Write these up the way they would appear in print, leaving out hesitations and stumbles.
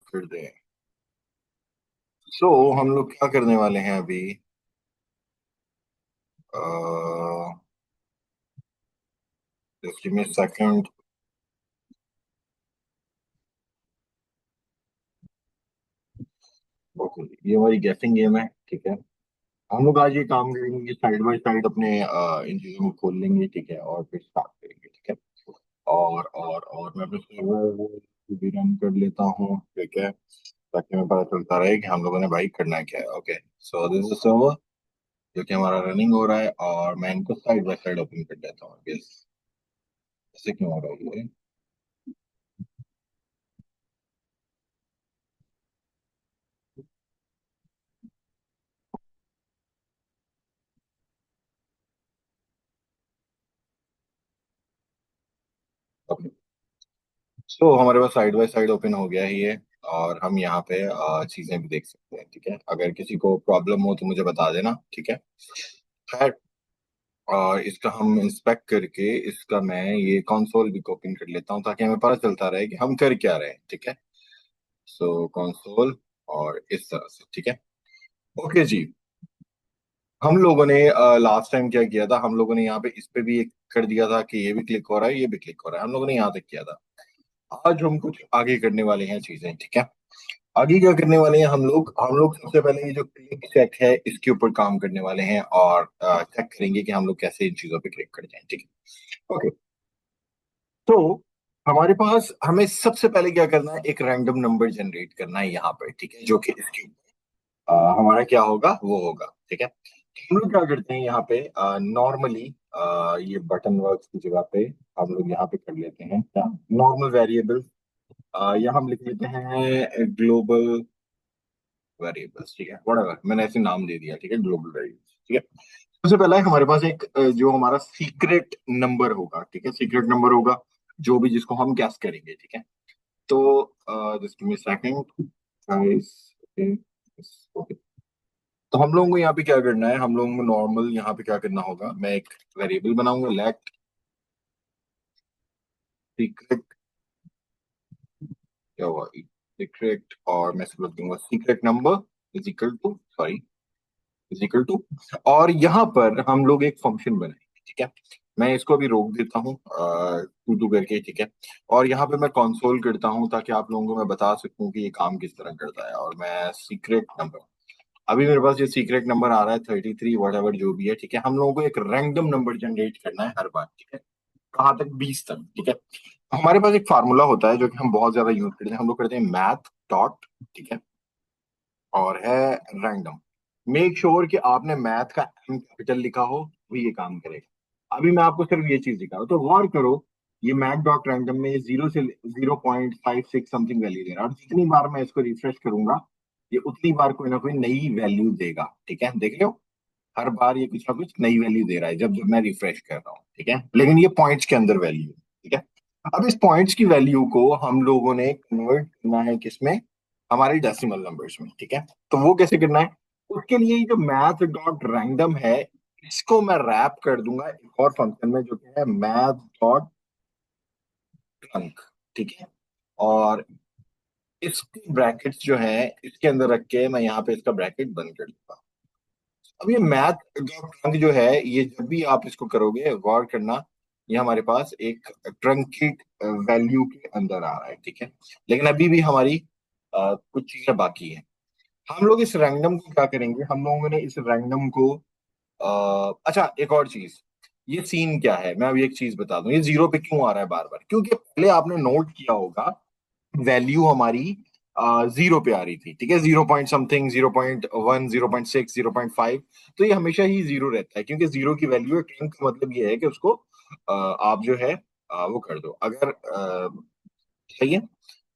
कर दें। हम लोग क्या करने वाले हैं अभी। Just give me second. Okay, ये हमारी गैसिंग गेम है, ठीक है। हम लोग आज ये काम करेंगे, साइड बाय साइड अपने इन चीजों को खोल लेंगे, ठीक है, और फिर स्टार्ट करेंगे, ठीक है। और मैं अपने सर्वर वो भी रन कर लेता हूँ, ठीक है, ताकि हमें पता चलता रहे कि हम लोगों ने भाई करना क्या है। Okay, so this is server जो कि हमारा रनिंग हो रहा है, और मैं इनको साइड बाय साइड ओपन कर देता हूँ। यस, ऐसे क्यों हो रहा है ये। ओके, हमारे पास साइड बाय साइड ओपन हो गया है ये, और हम यहाँ पे चीजें भी देख सकते हैं, ठीक है। अगर किसी को प्रॉब्लम हो तो मुझे बता देना, ठीक है। खैर, और इसका हम इंस्पेक्ट करके इसका मैं ये कंसोल भी ओपन कर लेता हूँ, ताकि हमें पता चलता रहे कि हम कर क्या रहे हैं, ठीक है। कंसोल, और इस तरह से, ठीक है। ओके जी, हम लोगों ने लास्ट टाइम क्या किया था, हम लोगों ने यहाँ पे इस पे भी एक कर दिया था कि ये भी क्लिक हो रहा है, ये भी क्लिक हो रहा है, हम लोगों ने यहाँ तक किया था। आज हम कुछ आगे करने वाले हैं चीजें, ठीक है। आगे क्या करने वाले हैं हम लोग सबसे पहले ये जो क्लिक चेक है इसके ऊपर काम करने वाले हैं, और चेक करेंगे कि हम लोग कैसे इन चीजों पे क्लिक कर जाएं, ठीक है। ओके, तो हमारे पास हमें सबसे पहले क्या करना है, एक रैंडम नंबर जनरेट करना है यहाँ पर, ठीक है, जो कि इसके हमारा क्या होगा वो होगा, ठीक है। हम लोग क्या करते हैं यहाँ पे, नॉर्मली ये बटन वर्क्स की जगह पे हम लोग यहाँ पे कर लेते हैं क्या, नॉर्मल वेरिएबल, या हम लिख लेते हैं ग्लोबल वेरिएबल्स, ठीक है, व्हाटएवर, मैंने ऐसे नाम दे दिया, ठीक है, ग्लोबल वेरिएबल्स, ठीक है। सबसे पहला है हमारे पास एक जो हमारा सीक्रेट नंबर होगा, ठीक है, सीक्रेट नंबर होगा जो भी जिसको हम गैस करेंगे, ठीक है। तो just give me second guys. Okay, तो हम लोगों को यहाँ पे क्या करना है, हम लोगों को नॉर्मल यहाँ पे क्या करना होगा, मैं एक वेरिएबल बनाऊंगा, लेट सीक्रेट, क्या हुआ, सीक्रेट, और मैं इसको लिख दूंगा secret number is equal to, sorry, is equal to, और यहाँ पर हम लोग एक फंक्शन बनाएंगे, ठीक है। मैं इसको अभी रोक देता हूँ टू टू करके, ठीक है। और यहाँ पे मैं कंसोल करता हूँ ताकि आप लोगों को मैं बता सकूं कि ये काम किस तरह करता है, और मैं सीक्रेट नंबर, अभी मेरे पास ये सीक्रेट नंबर आ रहा है 33 वट एवर जो भी है, ठीक है। हम लोगों को एक रैंडम नंबर जनरेट करना है हर बार, ठीक है, कहाँ तक, 20 तक, ठीक है। हमारे पास एक फार्मूला होता है जो कि हम बहुत ज्यादा यूज करते हैं, हम लोग करते हैं मैथ डॉट, ठीक है, और है रैंडम। मेक श्योर कि आपने मैथ का एम कैपिटल लिखा हो, भी ये काम करेगा। अभी मैं आपको सिर्फ ये चीज दिखा रहा हूँ, तो गौर करो, ये मैथ डॉट रैंडम में 0 से 0.56 समथिंग वैल्यू दे रहा है, और जितनी बार मैं इसको रिफ्रेश करूंगा ये उतनी बार कोई ना कोई नई वैल्यू देगा, ठीक है, देख रहे हो। हर बार ये कुछ ना कुछ नई वैल्यू दे रहा है जब जब मैं रिफ्रेश कर रहा हूँ, ठीक है, लेकिन ये पॉइंट्स के अंदर वैल्यू है, ठीक है। अब इस पॉइंट्स की वैल्यू को हम लोगों ने कन्वर्ट करना है किसमें, हमारे डेसिमल नंबर्स में, ठीक है। तो वो कैसे करना है, उसके लिए ये जो मैथ डॉट रैंडम है इसको मैं रैप कर दूंगा एक और फंक्शन में जो कि है मैथ डॉट ट्रंक, ठीक है। और इसके ब्रैकेट्स जो है इसके अंदर रख के मैं यहाँ पे इसका ब्रैकेट बंद कर दूंगा। अब ये मैथ डॉट ट्रंक जो है, ये जब भी आप इसको करोगे गौर करना, ये हमारे पास एक ट्रंकेट वैल्यू के अंदर आ रहा है, ठीक है। लेकिन अभी भी हमारी कुछ चीजें बाकी है। हम लोग इस रैंडम को क्या करेंगे, हम लोगों ने इस रैंडम को अच्छा, एक और चीज, ये सीन क्या है, मैं अभी एक चीज बता दूं, ये जीरो पे क्यों आ रहा है बार बार, क्योंकि पहले आपने नोट किया होगा वैल्यू हमारी जीरो पे आ रही थी, ठीक है, 0 पॉइंट समथिंग, 0.1, 0.6, 0.5, तो ये हमेशा ही जीरो रहता है, क्योंकि जीरो की वैल्यू है, ट्रंक का मतलब ये है कि उसको आप जो है वो कर दो, अगर सही है।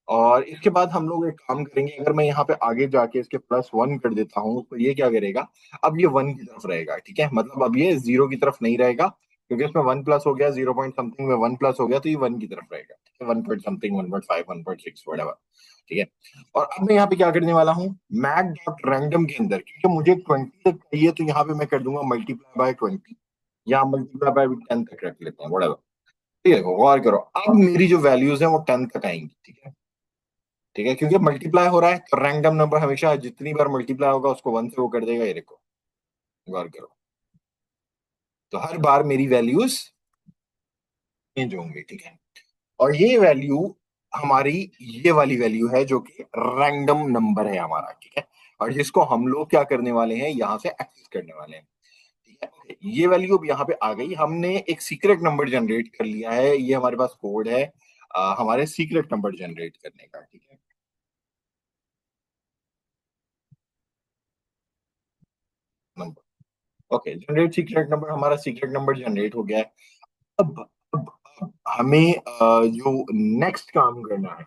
और इसके बाद हम लोग एक काम करेंगे, अगर मैं यहाँ पे आगे जाके इसके +1 कर देता हूँ तो ये क्या करेगा, अब ये 1 की तरफ रहेगा, ठीक है, मतलब अब ये जीरो की तरफ नहीं रहेगा, क्योंकि इसमें 1 प्लस हो गया, 0 पॉइंट समथिंग में 1 प्लस हो गया, तो ये 1 की तरफ रहेगा, ठीक है, 1 पॉइंट समथिंग, 1.5, 1.6 वट, ठीक है। और अब मैं यहाँ पे क्या करने वाला हूँ, मैथ डॉट रैंडम के अंदर, क्योंकि मुझे 20 तक चाहिए, तो यहाँ पे मैं कर दूंगा ×20, या ×10 तक रख लेते हैं, वट, ठीक है, गौर करो, अब मेरी जो वैल्यूज है वो 10 तक आएंगी, ठीक है। ठीक है, क्योंकि मल्टीप्लाई हो रहा है तो रैंडम नंबर हमेशा जितनी बार मल्टीप्लाई होगा उसको वन से वो कर देगा, ये देखो, गौर करो। तो हर बार मेरी वैल्यूज चेंज होंगी, ठीक है। और ये वैल्यू हमारी, ये वाली वैल्यू है जो कि रैंडम नंबर है हमारा, ठीक है। और जिसको हम लोग क्या करने वाले हैं, यहाँ से एक्सेस करने वाले हैं, ठीक है। ये वैल्यू अब यहाँ पे आ गई, हमने एक सीक्रेट नंबर जनरेट कर लिया है, ये हमारे पास कोड है हमारे सीक्रेट नंबर जनरेट करने का, ठीक है। Number, okay, generate secret number, हमारा सीक्रेट नंबर जनरेट हो गया है। अब अब हमें जो नेक्स्ट काम करना है,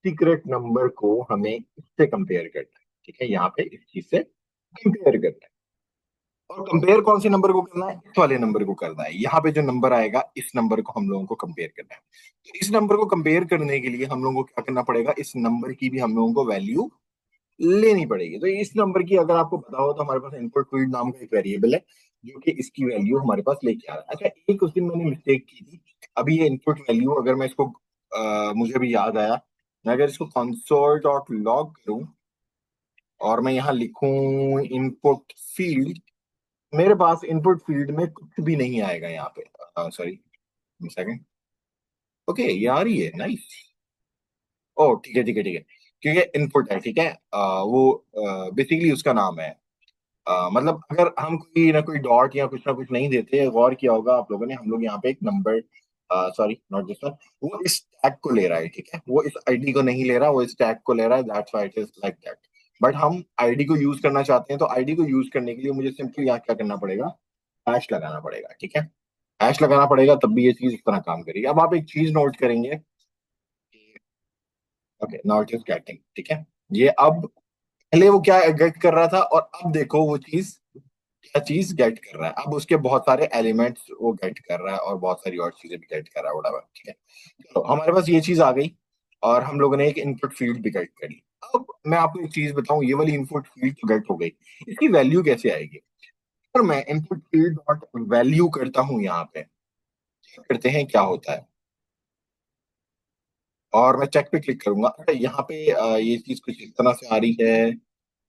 सीक्रेट नंबर को हमें इससे कंपेयर करना है, ठीक है, यहाँ पे इस चीज से कंपेयर करना है। और कंपेयर कौन से नंबर को करना है, इस वाले नंबर को करना है, यहाँ पे जो नंबर आएगा इस नंबर को हम लोगों को कंपेयर करना है। तो इस नंबर को कंपेयर करने के लिए हम लोगों को क्या करना पड़ेगा, इस नंबर की भी हम लोगों को वैल्यू लेनी पड़ेगी। तो इस नंबर की अगर आपको पता हो तो हमारे पास इनपुट फील्ड नाम का एक वेरिएबल है जो कि इसकी वैल्यू हमारे पास लेके आ रहा है। अच्छा, एक उस दिन मैंने मिस्टेक की थी, अभी ये इनपुट वैल्यू अगर मैं इसको मुझे भी याद आया, मैं अगर इसको कंसोल डॉट लॉग करूं और मैं यहाँ लिखूं इनपुट फील्ड, मेरे पास इनपुट फील्ड में कुछ भी नहीं आएगा यहाँ पे, सॉरी, सेकंड, ओके, ये आ रही है, नाइस। ओ ठीक है ठीक है ठीक है, क्योंकि इनपुट है, ठीक है, वो बेसिकली उसका नाम है। मतलब अगर हम कोई ना कोई डॉट या कुछ ना कुछ नहीं देते, गौर किया होगा आप लोगों ने, हम लोग यहाँ पे एक number, sorry not this one, वो इस टैग को ले रहा है, ठीक है, वो इस आईडी को नहीं ले रहा, वो इस टैग को ले रहा है, that's why it is like that. But हम आईडी को यूज करना चाहते हैं, तो आईडी को यूज करने के लिए मुझे सिंपली यहाँ क्या करना पड़ेगा, हैश लगाना पड़ेगा, ठीक है। हैश लगाना पड़ेगा, तब भी ये चीज इस तरह काम करेगी। अब आप एक चीज नोट करेंगे, okay, now it is getting, ठीक है। ये अब, पहले वो क्या गेट कर रहा था, और अब देखो वो चीज क्या चीज गेट कर रहा है, अब उसके बहुत सारे एलिमेंट्स वो गेट कर रहा है और बहुत सारी और चीजें भी गेट कर रहा है, whatever, ठीक है। चलो, हमारे पास ये चीज आ गई और हम लोगों ने एक इनपुट फील्ड भी गेट कर ली। अब मैं आपको एक चीज बताऊं, ये वाली इनपुट फील्ड तो गेट हो गई, इसकी वैल्यू कैसे आएगी। और मैं इनपुट फील्ड डॉट वैल्यू करता हूँ यहाँ पे, चेक करते हैं क्या होता है। और मैं चेक पे क्लिक करूंगा, अच्छा यहाँ पे ये चीज कुछ इस तरह से आ रही है,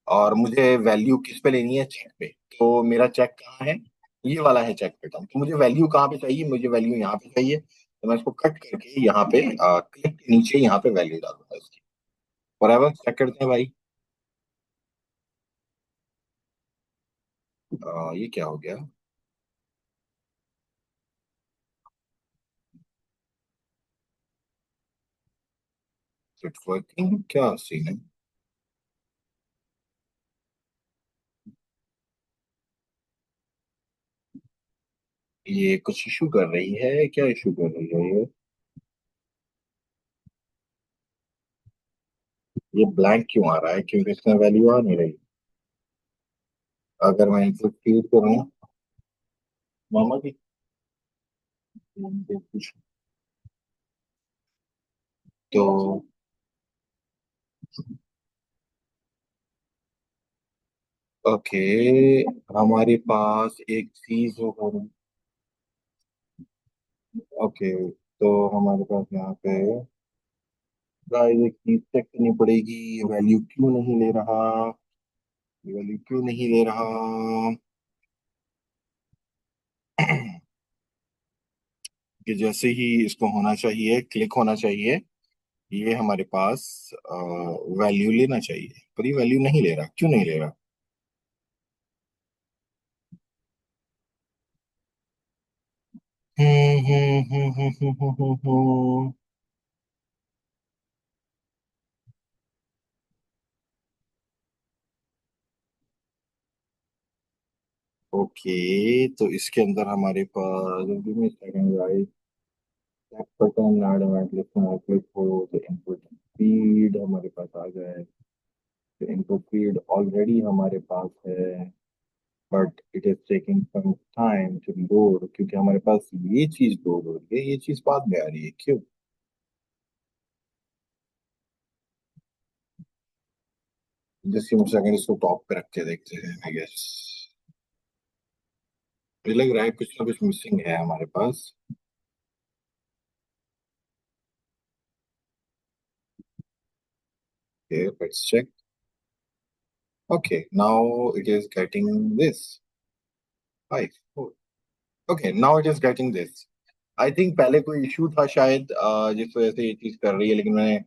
और मुझे वैल्यू किस पे लेनी है, चेक पे। तो मेरा चेक कहाँ है, ये वाला है चेक पे, तो मुझे वैल्यू कहाँ पे चाहिए, मुझे वैल्यू यहाँ पे चाहिए, तो मैं इसको कट करके यहाँ पे क्लिक के नीचे यहाँ पे वैल्यू डालूंगा इसकी। बराबर, चेक करते हैं भाई। ये क्या हो गया, इट्स वर्किंग, क्या सीन है। ये कुछ इशू कर रही है, क्या इशू कर रही है ये ब्लैंक क्यों आ रहा है, क्योंकि इसमें वैल्यू आ नहीं रही। अगर मैं इनपुट फीड करूँ, मामा की कुछ, तो ओके, हमारे पास एक चीज हो, ओके, तो हमारे पास यहाँ पे गाइस एक चीज चेक करनी पड़ेगी, ये वैल्यू क्यों नहीं ले रहा, ये वैल्यू क्यों नहीं ले रहा। कि जैसे ही इसको होना चाहिए, क्लिक होना चाहिए, ये हमारे पास वैल्यू लेना चाहिए, पर ये वैल्यू नहीं ले रहा, क्यों नहीं ले रहा। ओके, तो इसके अंदर हमारे पास, give me a second, guys. Back button, add event, listen, click हो तो इनपुट फीड हमारे पास आ जाए, तो इनपुट फीड ऑलरेडी हमारे पास है, but it is taking some time to load, क्योंकि हमारे पास ये चीज लोड हो रही है, ये चीज बाद में आ रही है, क्यों। जस्ट सेकंड, इसको टॉप पे रख के देखते हैं, आई गेस मुझे लग रहा है कुछ ना कुछ मिसिंग है हमारे पास। Okay, let's check. Okay, now it is getting this. 5, 4. Okay, now it is getting this. I think पहले कोई इशू था शायद, जिस वजह से ये चीज कर रही है, लेकिन मैंने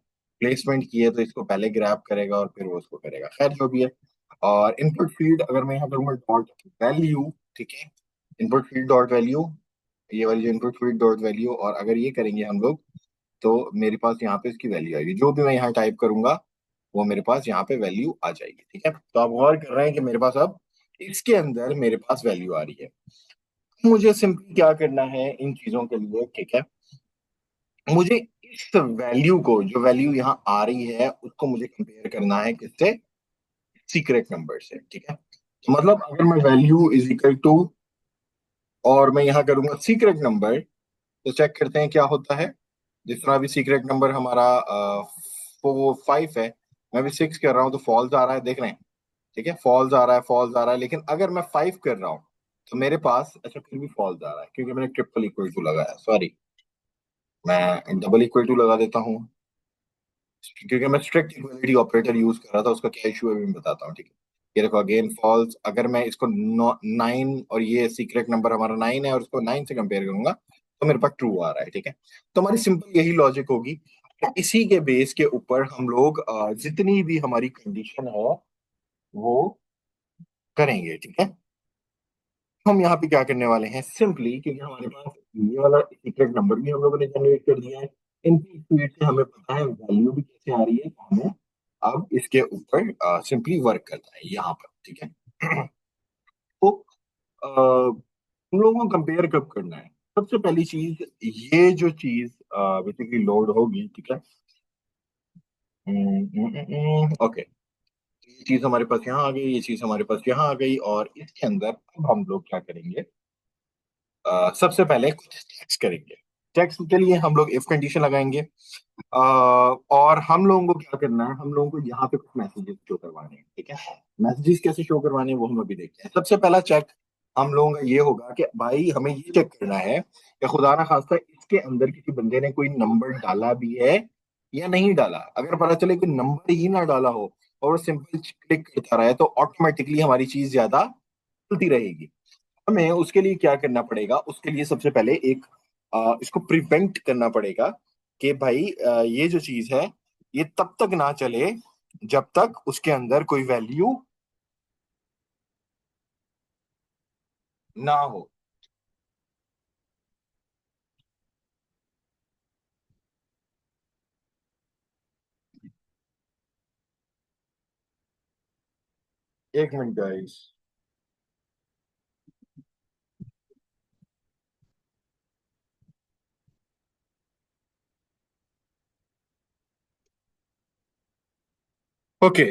प्लेसमेंट की है तो इसको पहले ग्रैब करेगा और फिर वो उसको करेगा। खैर जो भी है। और इनपुट फील्ड अगर मैं यहाँ करूँगा डॉट वैल्यू, ठीक है, इनपुट फील्ड डॉट वैल्यू, ये वाली जो इनपुट फील्ड डॉट वैल्यू, और अगर ये करेंगे हम लोग तो मेरे पास यहाँ पे इसकी वैल्यू आएगी। जो भी मैं यहाँ टाइप करूंगा वो मेरे पास यहाँ पे वैल्यू आ जाएगी। ठीक है, तो आप गौर कर रहे हैं कि मेरे पास अब इसके अंदर मेरे पास वैल्यू आ रही है। मुझे सिंपली क्या करना है इन चीजों के लिए, ठीक है, मुझे इस वैल्यू को, जो वैल्यू यहाँ आ रही है उसको मुझे कंपेयर करना है किससे, सीक्रेट नंबर से। ठीक है, तो मतलब अगर मैं वैल्यू इज इक्वल टू और मैं यहाँ करूंगा सीक्रेट नंबर, तो चेक करते हैं क्या होता है। जिस तरह अभी सीक्रेट नंबर हमारा 5 है, मैं भी 6 कर रहा हूँ तो फॉल्स आ रहा है, देख रहे हैं। ठीक है, फॉल्स आ रहा है, फॉल्स आ रहा है, लेकिन अगर मैं 5 कर रहा हूँ तो मेरे पास, अच्छा फिर भी फॉल्स आ रहा है क्योंकि मैंने ट्रिपल इक्वल टू लगाया, सॉरी, मैं डबल इक्वल टू लगा देता हूँ क्योंकि मैं स्ट्रिक्ट इक्वलिटी ऑपरेटर यूज कर रहा था। उसका क्या इशू है अभी मैं बताता हूँ। ठीक है, ये देखो अगेन फॉल्स। अगर मैं इसको 9 और ये सीक्रेट नंबर हमारा 9 है और उसको 9 से कंपेयर करूंगा तो मेरे पास ट्रू आ रहा है। ठीक है, तो हमारी सिंपल यही लॉजिक होगी। इसी के बेस के ऊपर हम लोग जितनी भी हमारी कंडीशन है वो करेंगे। ठीक है, हम यहाँ पे क्या करने वाले हैं, सिंपली क्योंकि हमारे पास ये वाला सीक्रेट नंबर भी हम लोगों ने जनरेट कर दिया है, इनकी स्पीड से हमें पता है वैल्यू भी कैसे आ रही है, तो हमें अब इसके ऊपर सिंपली वर्क करना है यहाँ पर। ठीक है, तो हम लोगों को कंपेयर कब करना है, सबसे पहली चीज, ये जो चीज बेसिकली लोड होगी। ठीक है, ओके, ये चीज हमारे पास यहाँ आ गई, ये चीज हमारे पास यहाँ आ गई, और इसके अंदर अब हम लोग क्या करेंगे, सबसे पहले कुछ चेक्स करेंगे। चेक्स के लिए हम लोग इफ कंडीशन लगाएंगे, और हम लोगों को क्या करना है, हम लोगों को यहाँ पे कुछ मैसेजेस शो करवाने हैं। ठीक है, मैसेजेस कैसे शो करवाने हैं वो हम अभी देखते हैं। सबसे पहला चेक हम लोगों का ये होगा कि भाई हमें ये चेक करना है कि खुदा ना खास्ता इसके अंदर किसी बंदे ने कोई नंबर डाला भी है या नहीं डाला। अगर पता चले कोई नंबर ही ना डाला हो और सिंपल क्लिक करता रहे तो ऑटोमेटिकली हमारी चीज ज्यादा चलती रहेगी। हमें उसके लिए क्या करना पड़ेगा, उसके लिए सबसे पहले एक इसको प्रिवेंट करना पड़ेगा कि भाई ये जो चीज है ये तब तक ना चले जब तक उसके अंदर कोई वैल्यू ना हो। एक minute guys. Okay,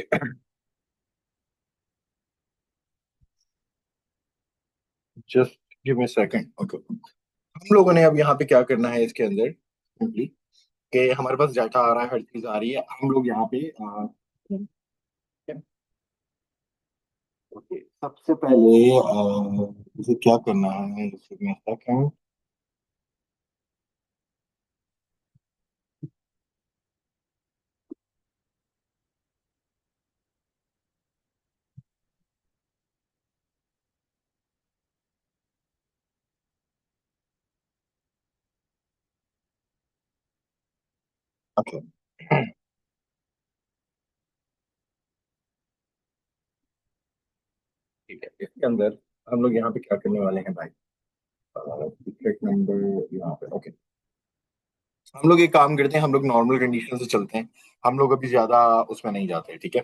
just give me second. Okay, हम लोगों ने अब यहाँ पे क्या करना है इसके अंदर, सिंपली कि हमारे पास डाटा आ रहा है, हर चीज आ रही है, हम लोग यहाँ पे ओके, सबसे पहले इसे क्या करना है, सेकंड। ओके, ठीक है, इसके अंदर हम लोग यहाँ पे क्या करने वाले हैं भाई, सीक्रेट नंबर यहाँ पे। ओके, हम लोग एक काम करते हैं, हम लोग नॉर्मल कंडीशन से चलते हैं, हम लोग अभी ज्यादा उसमें नहीं जाते हैं। ठीक है,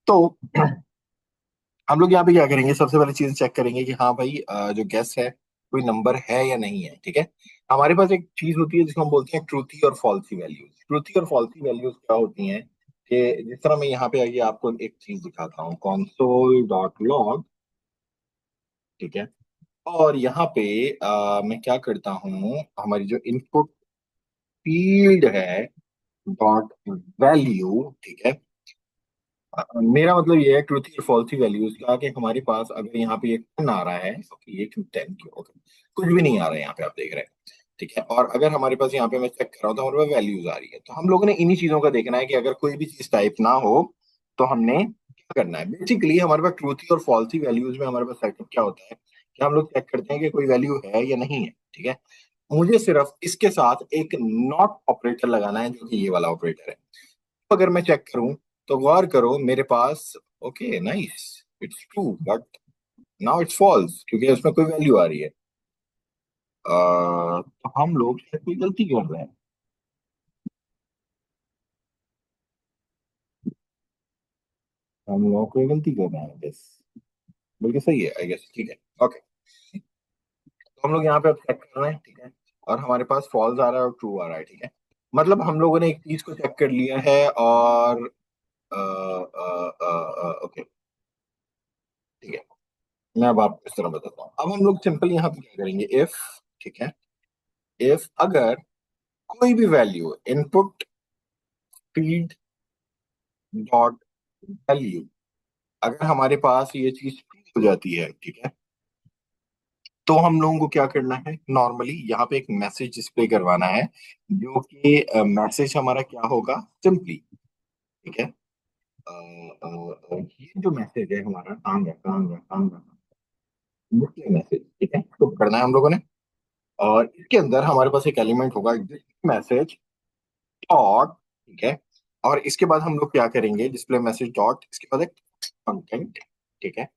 तो हम लोग यहाँ पे क्या करेंगे, सबसे पहले चीज चेक करेंगे कि हाँ भाई जो गेस है कोई नंबर है या नहीं है। ठीक है, हमारे पास एक चीज होती है जिसको हम बोलते हैं ट्रूथी और फॉल्सी वैल्यूज। ट्रूथी और फॉल्सी वैल्यूज क्या होती हैं कि जिस तरह मैं यहाँ पे आइए आपको एक चीज दिखाता हूँ, console डॉट लॉग। ठीक है, और यहाँ पे मैं क्या करता हूँ, हमारी जो इनपुट फील्ड है डॉट वैल्यू। ठीक है, मेरा मतलब ये है ट्रूथ और फॉल्स वैल्यूज का, कि हमारे पास अगर यहाँ पे ये 10 आ रहा है, ओके, ये क्यों 10 क्यों, ओके, कुछ भी नहीं आ रहा है यहाँ पे, आप देख रहे हैं। ठीक है। और अगर हमारे पास यहाँ पे मैं चेक कर रहा हूँ तो हमारे पास वैल्यूज आ रही है, तो हम लोगों ने इन्हीं चीजों का देखना है कि अगर कोई भी चीज टाइप ना हो तो हमने क्या करना है। बेसिकली हमारे पास ट्रूथी और फॉल्सी वैल्यूज में हमारे पास सेटअप क्या होता है कि हम लोग चेक करते हैं कि कोई वैल्यू है या नहीं है। ठीक है। मुझे सिर्फ इसके साथ एक नॉट ऑपरेटर लगाना है जो कि ये वाला ऑपरेटर है। तो अगर मैं चेक करूं तो गौर करो मेरे पास, okay nice, it's true but now it's false क्योंकि उसमें कोई वैल्यू आ रही है। तो हम लोग शायद कोई गलती कर रहे हैं। हम लोग कोई गलती कर रहे हैं आई गेस। बल्कि सही है आई गेस। ठीक है। ओके। तो हम लोग यहाँ पे अब चेक कर रहे हैं। ठीक है। और हमारे पास फॉल्स आ रहा है और ट्रू आ रहा है। ठीक है। मतलब हम लोगों ने एक चीज को चेक कर लिया है और ओके ठीक है। मैं अब आपको इस तरह बताता हूँ। अब हम लोग सिंपल यहाँ पे क्या करेंगे, इफ, ठीक है, इफ अगर कोई भी value input field dot value, अगर हमारे पास ये चीज हो जाती है, ठीक है, तो हम लोगों को क्या करना है, नॉर्मली यहाँ पे एक मैसेज डिस्प्ले करवाना है जो कि मैसेज हमारा क्या होगा, सिंपली, ठीक है, ये जो मैसेज है हमारा काम डिस्प्ले मैसेज, ठीक है, तो करना है हम लोगों ने। और इसके अंदर हमारे पास एक एलिमेंट होगा मैसेज डॉट, ठीक है, और इसके बाद हम लोग क्या करेंगे, डिस्प्ले मैसेज डॉट, इसके बाद एक कंटेंट, ठीक है।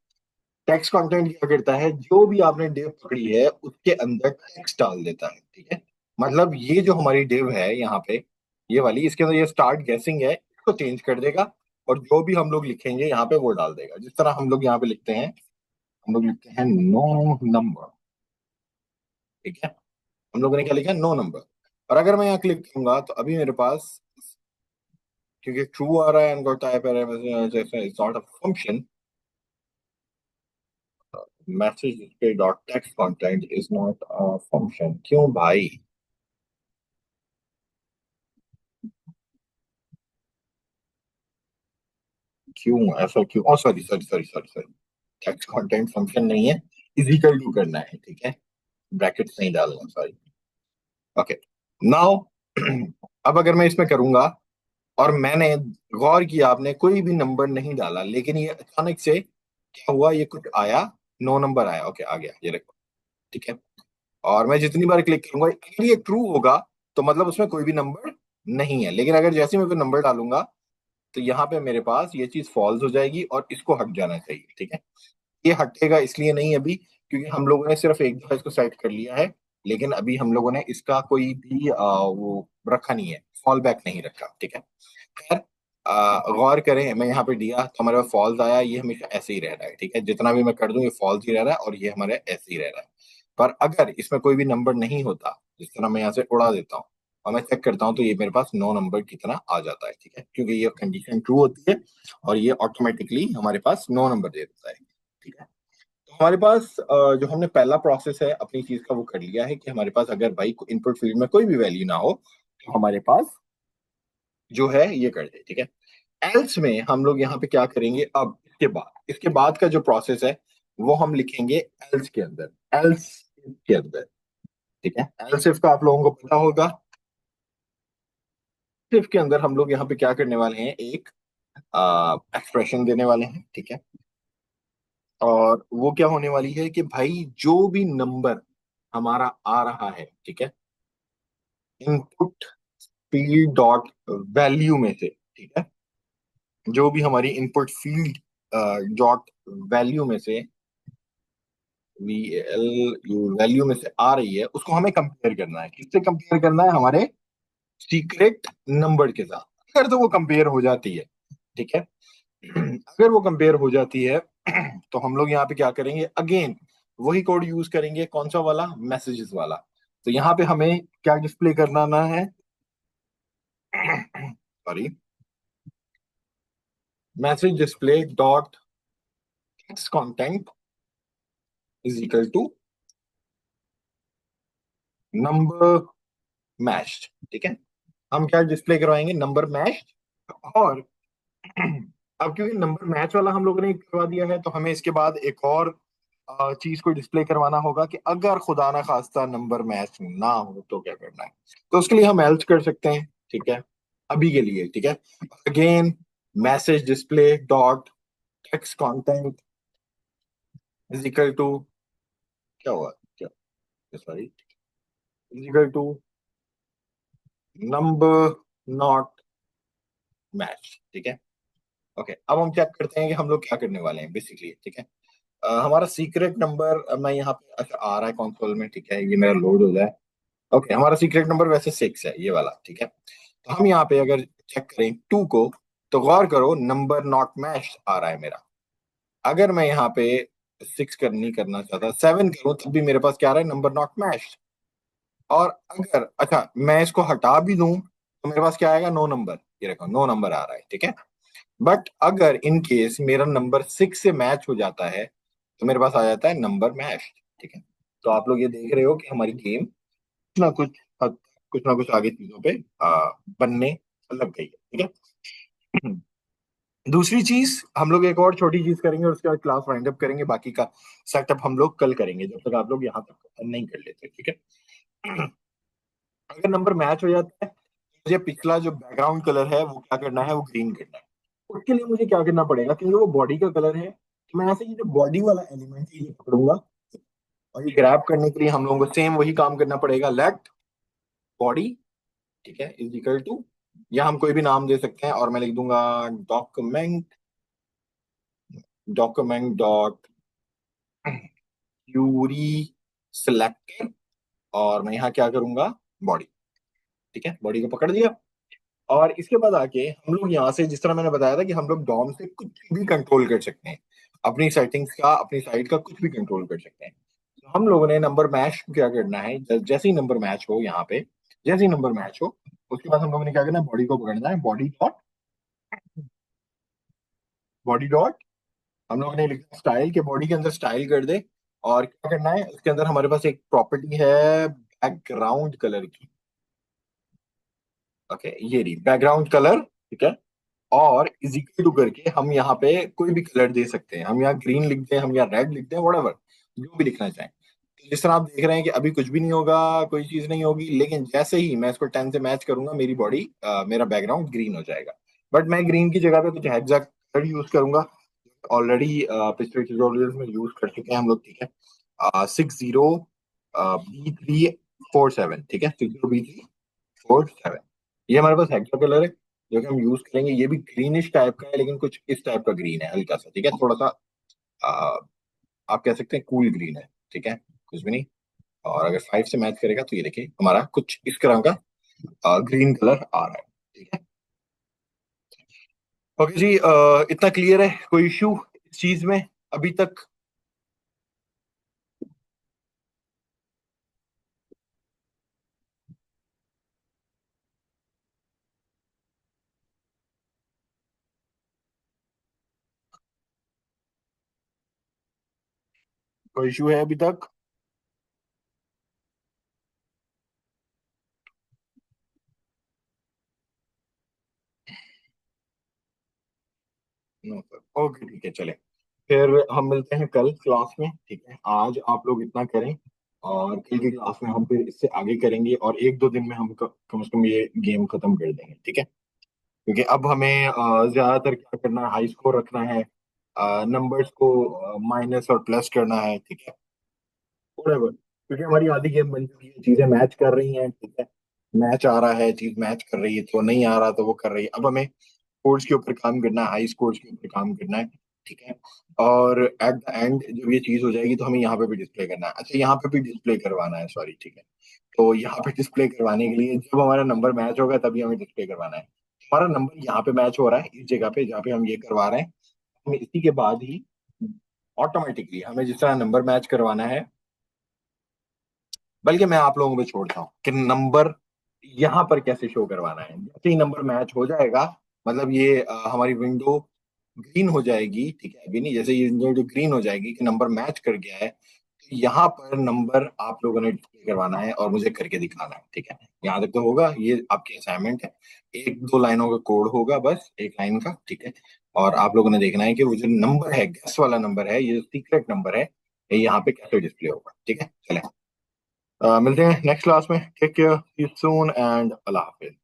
टेक्स्ट कंटेंट क्या करता है, जो भी आपने डिव पकड़ी है उसके अंदर टेक्स्ट डाल देता है। ठीक है। मतलब ये जो हमारी डिव है यहाँ पे, ये वाली, इसके अंदर ये स्टार्ट गैसिंग है, इसको चेंज कर देगा और जो भी हम लोग लिखेंगे यहाँ पे वो डाल देगा। जिस तरह हम लोग यहाँ पे लिखते हैं, हम लोग लिखते हैं नो नंबर, ठीक है। हम लोगों ने क्या लिखा है, नो नंबर। और अगर मैं यहाँ क्लिक करूंगा तो अभी मेरे पास, क्योंकि ट्रू आ रहा है एंड टाइप है, it's not a function, message display dot text content is not a function. क्यों भाई, क्यों ऐसा क्यों, oh sorry sorry sorry sorry sorry, text content function नहीं है, इजिकल टू करना है, ठीक है, ब्रैकेट्स नहीं डालना, सॉरी। ओके। नाउ अब अगर मैं इसमें करूंगा और मैंने गौर किया, आपने कोई भी नंबर नहीं डाला, लेकिन ये अचानक से क्या हुआ, ये कुछ आया, नो नंबर आया, ओके आ गया, ये देखो, ठीक है। और मैं जितनी बार क्लिक करूंगा, अगर ये ट्रू होगा तो मतलब उसमें कोई भी नंबर नहीं है, लेकिन अगर जैसे ही मैं कोई नंबर डालूंगा तो यहाँ पे मेरे पास ये चीज फॉल्स हो जाएगी और इसको हट जाना चाहिए, ठीक है। ये हटेगा इसलिए नहीं अभी, क्योंकि हम लोगों ने सिर्फ एक दफा इसको सेट कर लिया है, लेकिन अभी हम लोगों ने इसका कोई भी वो रखा नहीं है, फॉल बैक नहीं रखा, ठीक है। खैर, गौर करें, मैं यहाँ पे दिया तो हमारे पास फॉल्स आया, ये हमेशा ऐसे ही रह रहा है, ठीक है, जितना भी मैं कर दूं ये फॉल्स ही रह रहा है और ये हमारे ऐसे ही रह रहा है। पर अगर इसमें कोई भी नंबर नहीं होता, जिस तरह मैं यहाँ से उड़ा देता हूँ और मैं चेक करता हूँ, तो ये मेरे पास नो नंबर की तरह आ जाता है, ठीक है, क्योंकि ये कंडीशन ट्रू होती है और ये ऑटोमेटिकली हमारे पास नो नंबर दे देता है, ठीक है। तो हमारे पास जो हमने पहला प्रोसेस है अपनी चीज का वो कर लिया है कि हमारे पास अगर भाई इनपुट फील्ड में कोई भी वैल्यू ना हो तो हमारे पास जो है ये कर दे, ठीक है। एल्स में हम लोग यहाँ पे क्या करेंगे, अब इसके बाद का जो प्रोसेस है वो हम लिखेंगे एल्स के अंदर, एल्स के अंदर, ठीक है। एल्स इफ का आप लोगों को पता होगा, इफ के अंदर हम लोग यहाँ पे क्या करने वाले हैं, एक एक्सप्रेशन देने वाले हैं, ठीक है। और वो क्या होने वाली है कि भाई जो भी नंबर हमारा आ रहा है, ठीक है, इनपुट फील्ड डॉट वैल्यू में से, ठीक है, जो भी हमारी इनपुट फील्ड डॉट वैल्यू में से, वी एल यू वैल्यू में से आ रही है, उसको हमें कंपेयर करना है। किससे कंपेयर करना है, हमारे सीक्रेट नंबर के साथ। अगर तो वो कंपेयर हो जाती है, ठीक है, अगर वो कंपेयर हो जाती है तो हम लोग यहाँ पे क्या करेंगे, अगेन वही कोड यूज करेंगे, कौन सा वाला, मैसेजेस वाला। तो यहाँ पे हमें क्या डिस्प्ले करना है, sorry, message display dot text content is equal to number matched, ठीक है। हम क्या डिस्प्ले करवाएंगे, नंबर मैच्ड। और अब क्योंकि नंबर मैच वाला हम लोगों ने करवा दिया है तो हमें इसके बाद एक और चीज को डिस्प्ले करवाना होगा कि अगर खुदा ना खास्ता नंबर मैच ना हो तो क्या करना है। तो उसके लिए हम एल्स कर सकते हैं, ठीक है, अभी के लिए, ठीक है। Again, message display dot text content is equal to, क्या हुआ, क्या, sorry, is equal to number not match, ठीक है। ओके, अब हम चेक करते हैं कि हम लोग क्या करने वाले हैं बेसिकली, ठीक है। हमारा सीक्रेट नंबर मैं यहाँ पे, अच्छा आ रहा है कंसोल में, ठीक है, ये मेरा लोड हो जाए। ओके, हमारा सीक्रेट नंबर वैसे 6 है, ये वाला, ठीक है। तो हम यहाँ पे अगर चेक करें 2 को, तो गौर करो नंबर नॉट मैच आ रहा है मेरा। अगर मैं यहाँ पे 6 कर नहीं करना चाहता, 7 करूं, तब भी मेरे पास क्या आ रहा है, नंबर नॉट मैच। और अगर, अच्छा, मैं इसको हटा भी दूं तो मेरे पास क्या आएगा, नो नंबर, ये रखो नो नंबर आ रहा है, ठीक है। बट अगर इन केस मेरा नंबर 6 से मैच हो जाता है तो मेरे पास आ जाता है नंबर मैच, ठीक है। तो आप लोग ये देख रहे हो कि हमारी गेम हद तक, कुछ ना कुछ आगे चीजों पे बनने लग गई है, ठीक है। दूसरी चीज, हम लोग एक और छोटी चीज करेंगे और उसके बाद क्लास वाइंड अप करेंगे, बाकी का सेटअप हम लोग कल करेंगे जब तक आप लोग यहाँ तक नहीं कर लेते, ठीक है। अगर नंबर मैच हो जाता है, मुझे पिछला जो बैकग्राउंड कलर है वो क्या करना है, वो ग्रीन करना है। उसके लिए मुझे क्या करना पड़ेगा, क्योंकि वो बॉडी का कलर है, तो मैं ऐसे ये जो बॉडी वाला एलिमेंट है ये पकड़ूंगा, और ये ग्रैब करने के लिए हम लोगों को सेम वही काम करना पड़ेगा, लेट बॉडी, ठीक है, इज इक्वल टू, या हम कोई भी नाम दे सकते हैं, और मैं लिख दूंगा document, document dot Curie selector, और मैं यहाँ क्या करूंगा, बॉडी, ठीक है, बॉडी को पकड़ दिया। और इसके बाद आके हम लोग यहाँ से, जिस तरह मैंने बताया था कि हम लोग डॉम से कुछ भी कंट्रोल कर सकते हैं, अपनी सेटिंग्स का, अपनी साइट का कुछ भी कंट्रोल कर सकते हैं। तो हम लोगों ने नंबर मैच को क्या करना है, जैसे ही नंबर मैच हो यहाँ पे, जैसे ही नंबर मैच हो, उसके बाद हम लोगों ने क्या करना है, बॉडी को पकड़ना है, बॉडी डॉट, बॉडी डॉट, हम लोगों ने लिखा स्टाइल, के बॉडी के अंदर स्टाइल कर दे। और क्या करना है, उसके अंदर हमारे पास एक प्रॉपर्टी है बैकग्राउंड कलर की, ओके, ये रही बैकग्राउंड कलर, ठीक है। और इज इक्वल टू करके हम यहाँ पे कोई भी कलर दे सकते हैं, हम यहाँ ग्रीन लिख दें, हम यहाँ रेड लिख दें, व्हाटएवर, जो भी लिखना चाहें। तो जिस तरह आप देख रहे हैं कि अभी कुछ भी नहीं होगा, कोई चीज नहीं होगी, लेकिन जैसे ही मैं इसको 10 से मैच करूंगा, मेरी बॉडी, मेरा बैकग्राउंड ग्रीन हो जाएगा। बट मैं ग्रीन की जगह पे कुछ एग्जैक्ट कलर यूज करूंगा, ऑलरेडी पिछले ट्यूटोरियल्स में यूज कर चुके हैं हम लोग, ठीक है। 60B347, ठीक है, 60B347, ये हमारे पास हेक्सा कलर है जो कि हम यूज करेंगे। ये भी ग्रीनिश टाइप का है, लेकिन कुछ इस टाइप का ग्रीन है, हल्का सा, ठीक है, थोड़ा सा, आ, आप कह सकते हैं कूल ग्रीन है, ठीक है, कुछ भी नहीं। और अगर 5 से मैच करेगा तो ये देखिए हमारा कुछ इस तरह का ग्रीन कलर आ रहा है, ठीक है। ओके जी, इतना क्लियर है, कोई इश्यू इस चीज में अभी तक? कोई इश्यू है अभी तक? नो सर, ओके, ठीक है, चले, फिर हम मिलते हैं कल क्लास में, ठीक है। आज आप लोग इतना करें, और कल की क्लास में हम फिर इससे आगे करेंगे, और 1-2 दिन में हम कम से कम ये गेम खत्म कर देंगे, ठीक है। क्योंकि अब हमें ज्यादातर क्या करना है, हाई स्कोर रखना है, नंबर्स को माइनस और प्लस करना है, ठीक है, whatever। क्योंकि हमारी आधी गेम बन चुकी है, चीजें मैच कर रही हैं, ठीक है, मैच आ रहा है, चीज मैच कर रही है, तो नहीं आ रहा तो वो कर रही है। अब हमें स्कोर्स के ऊपर काम करना है, हाई स्कोर्स के ऊपर काम करना है, ठीक है। और एट द एंड जब ये चीज हो जाएगी तो हमें यहाँ पे भी डिस्प्ले करना है, अच्छा यहाँ पे भी डिस्प्ले करवाना है, सॉरी, ठीक है। तो यहाँ पे डिस्प्ले करवाने के लिए जब हमारा नंबर मैच होगा तभी हमें डिस्प्ले करवाना है। हमारा नंबर यहाँ पे मैच हो रहा है इस जगह पे जहाँ पे हम ये करवा रहे हैं, हमें इसी के बाद ही ऑटोमेटिकली हमें जिस तरह नंबर मैच करवाना है, बल्कि मैं आप लोगों को छोड़ता हूँ कि नंबर यहाँ पर कैसे शो करवाना है। जैसे ही नंबर मैच हो जाएगा, मतलब ये हमारी विंडो ग्रीन हो जाएगी, ठीक है, अभी नहीं, जैसे ये जो ग्रीन हो जाएगी कि नंबर मैच कर गया है, तो यहाँ पर नंबर आप लोगों ने डिस्प्ले करवाना है और मुझे करके दिखाना है, ठीक है। यहाँ तक तो होगा, ये आपकी असाइनमेंट है, 1-2 लाइनों का कोड होगा, बस एक लाइन का, ठीक है। और आप लोगों ने देखना है कि वो जो नंबर है, गैस वाला नंबर है, ये सीक्रेट नंबर है, यहाँ पे कैसे डिस्प्ले होगा। ठीक है, चले मिलते हैं नेक्स्ट क्लास में। Take care, see you soon and अल्लाह हाफिज।